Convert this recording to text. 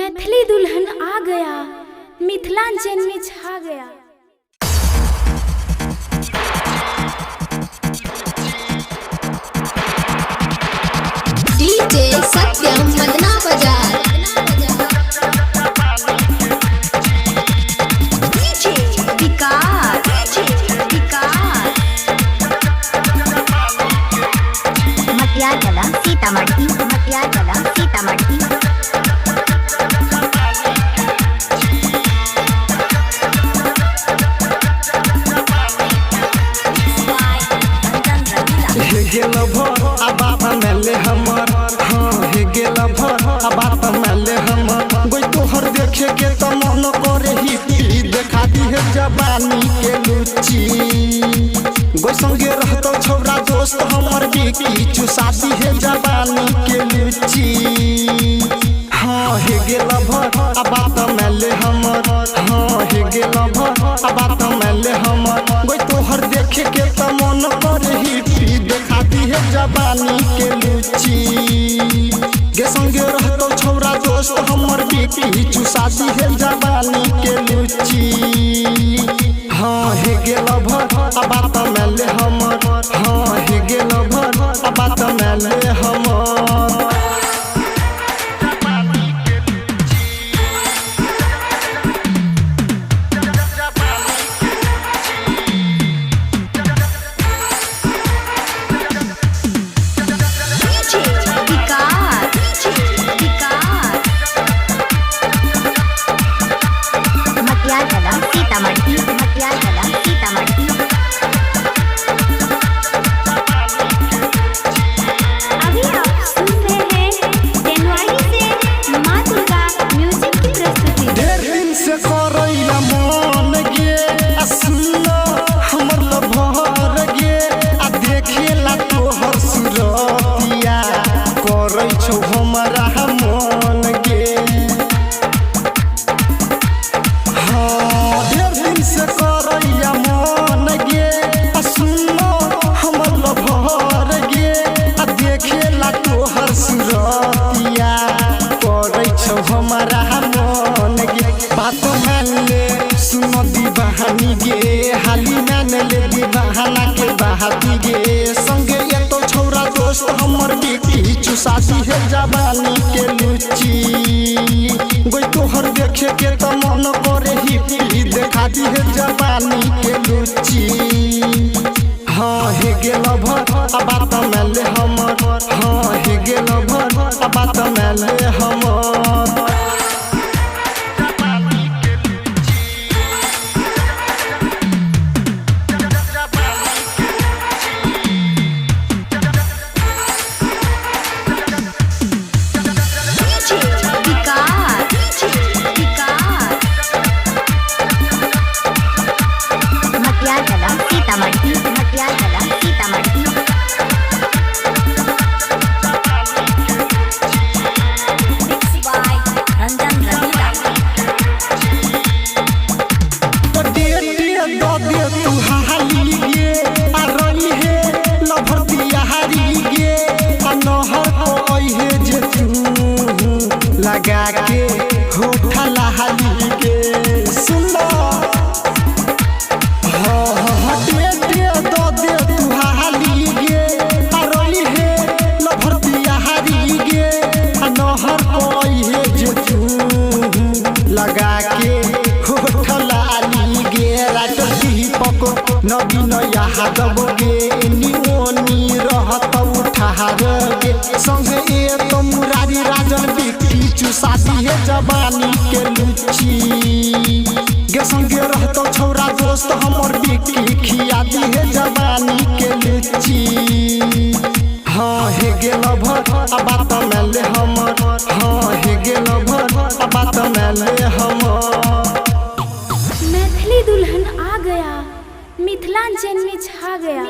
मैथिली दुल्हन आ गया, मिथिलांचल में छा गया। डीजे सत्यम मदना बाजार। डीजे विकास मटियागला सीतामढ़ी। हे गेल भर आ बात मेले हमर, हाँ हे गेल भर आ बात मेले हमर। गोई तोहर देखे के त मन करे ही देखा दी है जवानी के लुच्ची। गोई संगे रहतो छोरा दोस्त हमर बेकी चुसाती है जवानी के लुच्ची। हाँ हे गेल भर आ बात मेले हमर, हाँ हे गेल भर आ बात मेले हमर। गोई तोहर देखे के त मन करे ही देखा दी है जवानी के लुच्ची। गे संगे रहतो छोरा दोस्त हमर बेटी चुसाती है जवानी के लुच्ची। हाँ हे गेल भर आ बात मेले हमर, हाँ हे गेल भर आ बात मेले हमर। अभी आप सुन रहे हैं जनवरी से माँ दुर्गा म्यूजिक की प्रस्तुति। ढेर दिन से करैला मन गे आ सुनो हमर लभर गे आ देखेला तोहर सुरतिया करै छौ हमरा मन गे। हाँ ढेर दिन से करैला मन गे आ सुनो हमर लभर गे आ देखेला तोहर सुरतिया करै छौ हमरा मन गे। बात मान ले सुनो दीवानी गे, हाली मान ले दीवाना के बहाती गे। संगे ये तो छोरा दोस्त हमर बेटी चुसाती है जवानी के लुच्ची। गोई तोहर देखे के त मन करे ही देखा दी है जवानी के लुच्ची। हाँ हे गेल भर आ बात मेले हमर, हाँ हे गेल भर आ बात मेले हमर। लगा के होठा लहाली के सुनो हाँ दे दो दे तू हाली गे अरली है लभरतिया हारी गे नहर कोई है जे तू लगा के होठा लहाली गे। रात दीपक नबी नया हादब गे निओनी रहत उठार गे। संगे एक मुरारी राजन बिक्री चुसाती है जवानी के लुच्ची। गे संगे रहतो छोरा दोस्त हमर बिक्री खियाती है जवानी के लुच्ची। हाँ हे गेल भर आ बात मेले हमर, हाँ हे गेल भर आ बात मेले हमर। मैथिली दुल्हन आ गया, मिथिलांचल में छा गया।